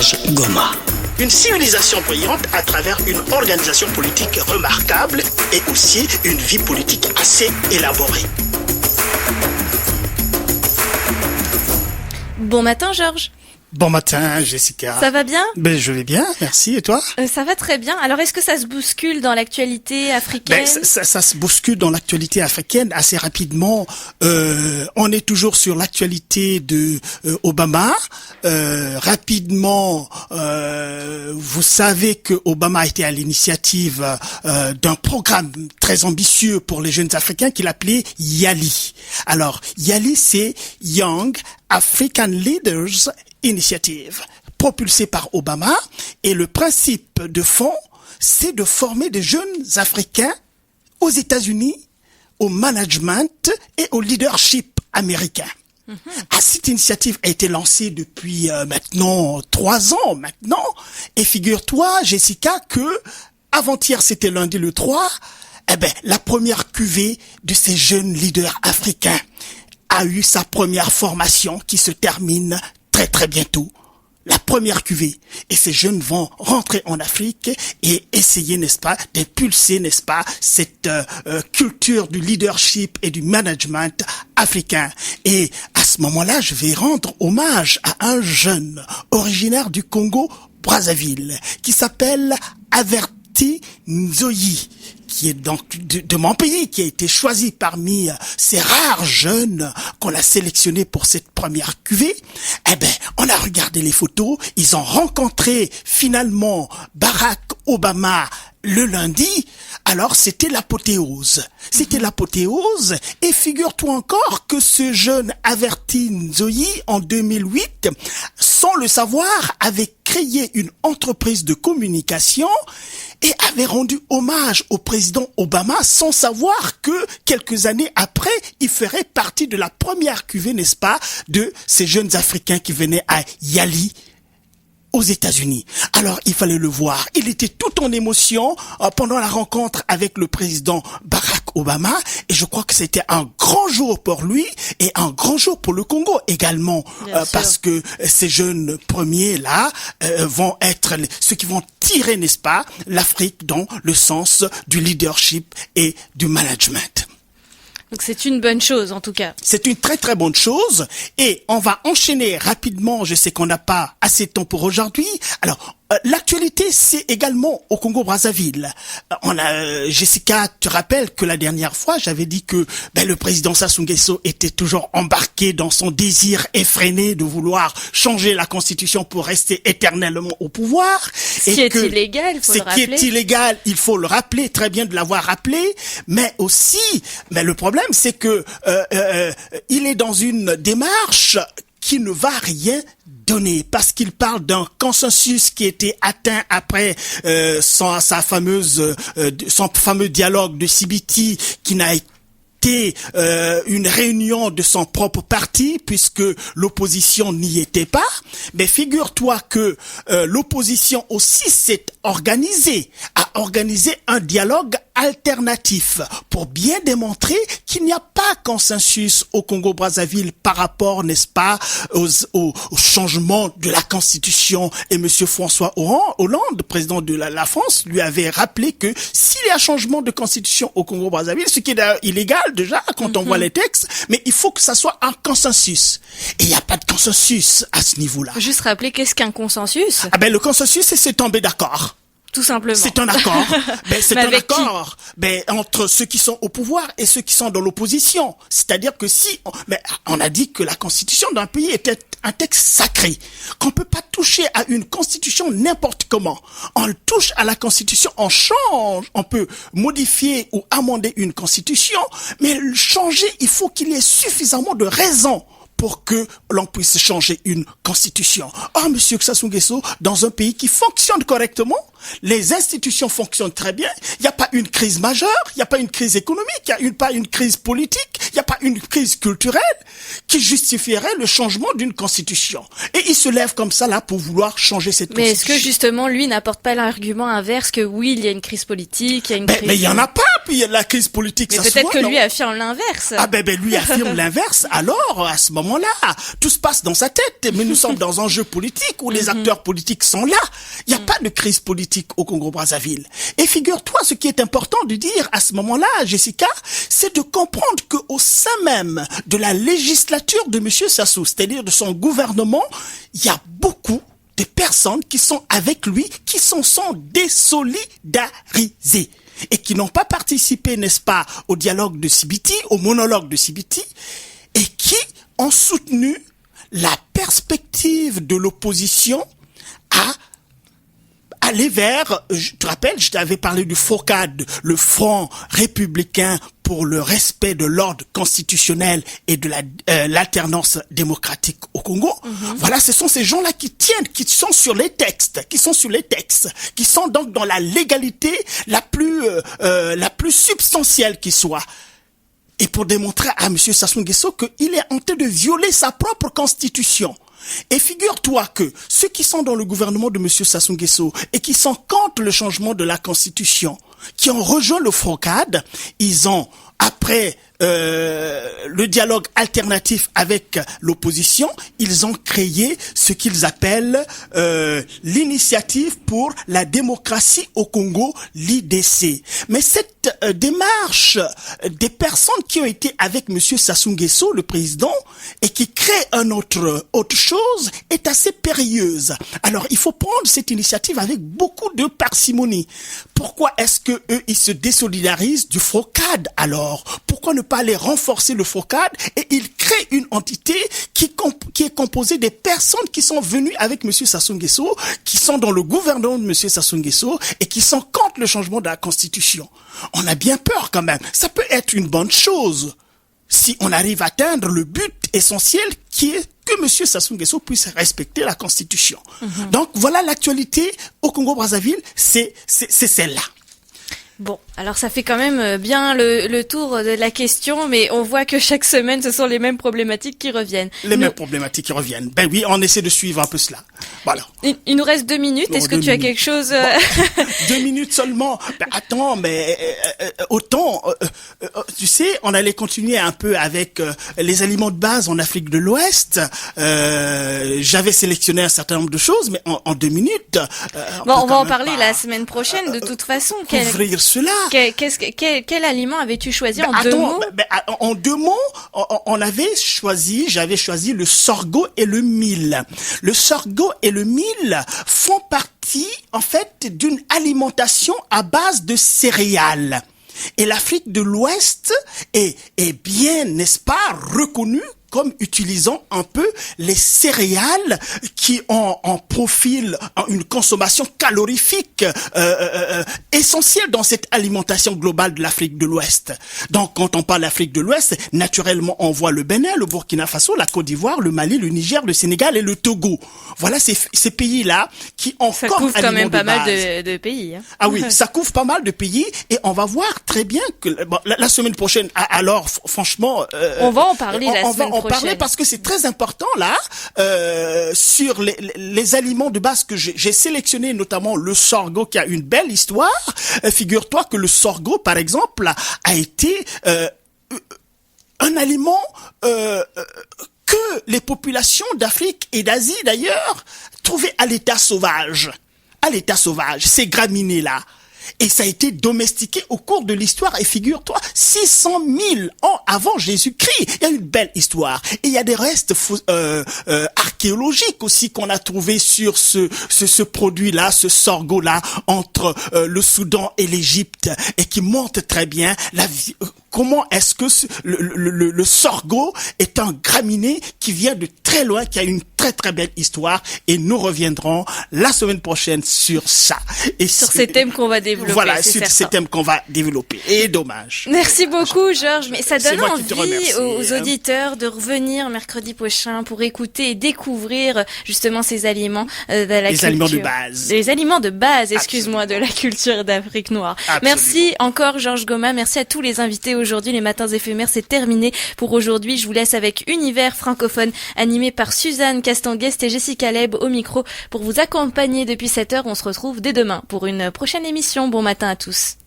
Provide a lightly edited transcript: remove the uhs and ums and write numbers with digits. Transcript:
Georges Goma. Une civilisation brillante à travers une organisation politique remarquable et aussi une vie politique assez élaborée. Bon matin, Georges. Bon matin, Jessica. Ça va bien ? Ben, je vais bien, merci. Et toi ? Ça va très bien. Alors, est-ce que ça se bouscule dans l'actualité africaine ? Ça se bouscule dans l'actualité africaine assez rapidement. On est toujours sur l'actualité de Obama. Rapidement, vous savez que Obama a été à l'initiative d'un programme très ambitieux pour les jeunes Africains qu'il appelait YALI. Alors, YALI, c'est Young African Leaders Initiative, propulsée par Obama, et le principe de fond, c'est de former des jeunes Africains aux États-Unis, au management et au leadership américain. Cette initiative a été lancée depuis maintenant 3 ans maintenant, et figure-toi, Jessica, que avant-hier, c'était lundi le 3, la première cuvée de ces jeunes leaders africains a eu sa première formation qui se termine très très bientôt. La première cuvée. Et ces jeunes vont rentrer en Afrique et essayer, n'est-ce pas, d'impulser, n'est-ce pas, cette culture du leadership et du management africain. Et à ce moment-là, je vais rendre hommage à un jeune originaire du Congo-Brazzaville qui s'appelle Averti Nzoyi, qui est donc de mon pays, qui a été choisi parmi ces rares jeunes qu'on a sélectionnés pour cette première cuvée. On a regardé les photos, ils ont rencontré finalement Barack Obama le lundi. Alors c'était l'apothéose. C'était l'apothéose, et figure-toi encore que ce jeune Averti Nzoyi, en 2008, sans le savoir, avait créé une entreprise de communication et avait rendu hommage au président Obama sans savoir que quelques années après, il ferait partie de la première cuvée, n'est-ce pas, de ces jeunes Africains qui venaient à Yali, aux États-Unis. Alors, il fallait le voir. Il était tout en émotion pendant la rencontre avec le président Barack Obama, et je crois que c'était un grand jour pour lui et un grand jour pour le Congo également, parce que ces jeunes premiers-là vont être ceux qui vont tirer, n'est-ce pas, l'Afrique dans le sens du leadership et du management. Donc c'est une bonne chose en tout cas. C'est une très très bonne chose, et on va enchaîner rapidement, je sais qu'on n'a pas assez de temps pour aujourd'hui. Alors, l'actualité, c'est également au Congo-Brazzaville. Jessica, tu te rappelles que la dernière fois, j'avais dit que le président Sassou Nguesso était toujours embarqué dans son désir effréné de vouloir changer la constitution pour rester éternellement au pouvoir. Ce qui est illégal, il faut le rappeler. Ce qui est illégal, il faut le rappeler, très bien de l'avoir rappelé, mais le problème, c'est que il est dans une démarche qui ne va rien donner, parce qu'il parle d'un consensus qui était atteint après son fameux dialogue de CBT, qui n'a été une réunion de son propre parti, puisque l'opposition n'y était pas. Mais figure-toi que l'opposition aussi s'est organisée, a organisé un dialogue alternatif pour bien démontrer qu'il n'y a pas consensus au Congo-Brazzaville par rapport, n'est-ce pas, au changement de la Constitution. Et monsieur François Hollande, président de la France, lui avait rappelé que s'il y a changement de Constitution au Congo-Brazzaville, ce qui est illégal déjà quand on voit les textes, mais il faut que ça soit un consensus. Et il n'y a pas de consensus à ce niveau-là. Faut juste rappeler qu'est-ce qu'un consensus ? Le consensus, c'est se tomber d'accord. Tout simplement. C'est un accord. C'est un accord entre ceux qui sont au pouvoir et ceux qui sont dans l'opposition. C'est-à-dire que on a dit que la constitution d'un pays était un texte sacré, qu'on peut pas toucher à une constitution n'importe comment. On touche à la constitution, on change, on peut modifier ou amender une constitution, mais changer, il faut qu'il y ait suffisamment de raisons pour que l'on puisse changer une constitution. Or, monsieur Sassou Nguesso, dans un pays qui fonctionne correctement, les institutions fonctionnent très bien, il n'y a pas une crise majeure, il n'y a pas une crise économique, il n'y a pas une crise politique, il n'y a pas une crise culturelle qui justifierait le changement d'une constitution. Et il se lève comme ça là pour vouloir changer cette constitution. Mais est-ce que justement lui n'apporte pas l'argument inverse que oui, il y a une crise politique, il y a une crise... Mais il n'y en a pas, puis il y a la crise politique, mais ça se peut-être voit, que lui affirme l'inverse. Lui affirme l'inverse, alors à ce moment moment-là. Tout se passe dans sa tête, mais nous sommes dans un jeu politique où les acteurs politiques sont là. Il n'y a pas de crise politique au Congo-Brazzaville. Et figure-toi, ce qui est important de dire à ce moment-là, Jessica, c'est de comprendre qu'au sein même de la législature de M. Sassou, c'est-à-dire de son gouvernement, il y a beaucoup de personnes qui sont avec lui, qui sont désolidarisées et qui n'ont pas participé, n'est-ce pas, au dialogue de Sibiti, au monologue de Sibiti, et qui ont soutenu la perspective de l'opposition à aller vers, je te rappelle, je t'avais parlé du FROCAD, le Front républicain pour le respect de l'ordre constitutionnel et de l'alternance démocratique au Congo. Voilà, ce sont ces gens-là qui sont sur les textes, qui sont donc dans la légalité la plus substantielle qui soit. Et pour démontrer à M. Sassou Nguesso qu'il est en train de violer sa propre constitution. Et figure-toi que ceux qui sont dans le gouvernement de M. Sassou Nguesso et qui sont contre le changement de la constitution, qui ont rejoint le FROCAD, ils ont, après le dialogue alternatif avec l'opposition, ils ont créé ce qu'ils appellent l'initiative pour la démocratie au Congo, l'IDC. Mais cette démarche des personnes qui ont été avec Monsieur Sassou Nguesso, le président, et qui créent autre chose, est assez périlleuse. Alors, il faut prendre cette initiative avec beaucoup de parcimonie. Pourquoi est-ce que eux, ils se désolidarisent du FROCAD alors? Pourquoi ne pas aller renforcer le FROCAD et ils créent une entité qui est composée des personnes qui sont venues avec Monsieur Sassou Nguesso, qui sont dans le gouvernement de Monsieur Sassou Nguesso et qui sont contre le changement de la Constitution. On a bien peur quand même. Ça peut être une bonne chose si on arrive à atteindre le but essentiel qui est que Monsieur Sassou Nguesso puisse respecter la Constitution. Donc voilà l'actualité au Congo-Brazzaville, c'est celle-là. Bon, alors ça fait quand même bien le tour de la question, mais on voit que chaque semaine, ce sont les mêmes problématiques qui reviennent. Mêmes problématiques qui reviennent. Ben oui, on essaie de suivre un peu cela. Voilà. Il nous reste 2 minutes. Est-ce que tu as quelque chose 2 minutes seulement. Ben attends, mais autant, tu sais, on allait continuer un peu avec les aliments de base en Afrique de l'Ouest. J'avais sélectionné un certain nombre de choses, mais en 2 minutes. On va en parler la semaine prochaine, de toute façon. Ouvrir cela. Quel aliment avais-tu choisi en 2 mots? En 2 mots, j'avais choisi le sorgho et le mil. Le sorgho et le mil font partie, en fait, d'une alimentation à base de céréales. Et l'Afrique de l'Ouest est bien, n'est-ce pas, reconnue comme utilisant un peu les céréales qui ont en profil une consommation calorifique essentielle dans cette alimentation globale de l'Afrique de l'Ouest. Donc quand on parle d'Afrique de l'Ouest, naturellement on voit le Bénin, le Burkina Faso, la Côte d'Ivoire, le Mali, le Niger, le Sénégal et le Togo. Voilà ces pays-là qui ont ça comme couvre quand même pas base. mal de pays. Hein. Ah oui, ça couvre pas mal de pays et on va voir très bien que la semaine prochaine, alors franchement... on va en parler la semaine prochaine. Parler parce que c'est très important là sur les aliments de base que j'ai sélectionné, notamment le sorgho qui a une belle histoire. Figure-toi que le sorgho, par exemple, a été un aliment que les populations d'Afrique et d'Asie d'ailleurs trouvaient à l'état sauvage. Ces graminées-là. Et ça a été domestiqué au cours de l'histoire. Et figure-toi, 600 000 ans avant Jésus-Christ. Il y a une belle histoire. Et il y a des restes archéologiques aussi qu'on a trouvés sur ce produit-là, ce sorgho-là, entre le Soudan et l'Égypte. Et qui montre très bien comment est-ce que le sorgho est un graminé qui vient de très loin, qui a une très très belle histoire. Et nous reviendrons la semaine prochaine sur ça. Et sur ces thèmes qu'on va développer. Voilà, sur ces thèmes qu'on va développer. Et dommage. Merci beaucoup, Georges. Mais ça donne envie aux auditeurs de revenir mercredi prochain pour écouter et découvrir justement ces aliments de la culture. Les aliments de base. Les aliments de base, excuse-moi, de la culture d'Afrique noire. Absolument. Merci encore, Georges Goma. Merci à tous les invités aujourd'hui. Les matins éphémères, c'est terminé pour aujourd'hui. Je vous laisse avec Univers francophone, animé par Suzanne Castanguest et Jessica Leb au micro pour vous accompagner depuis 7 heures. On se retrouve dès demain pour une prochaine émission. Bon matin à tous.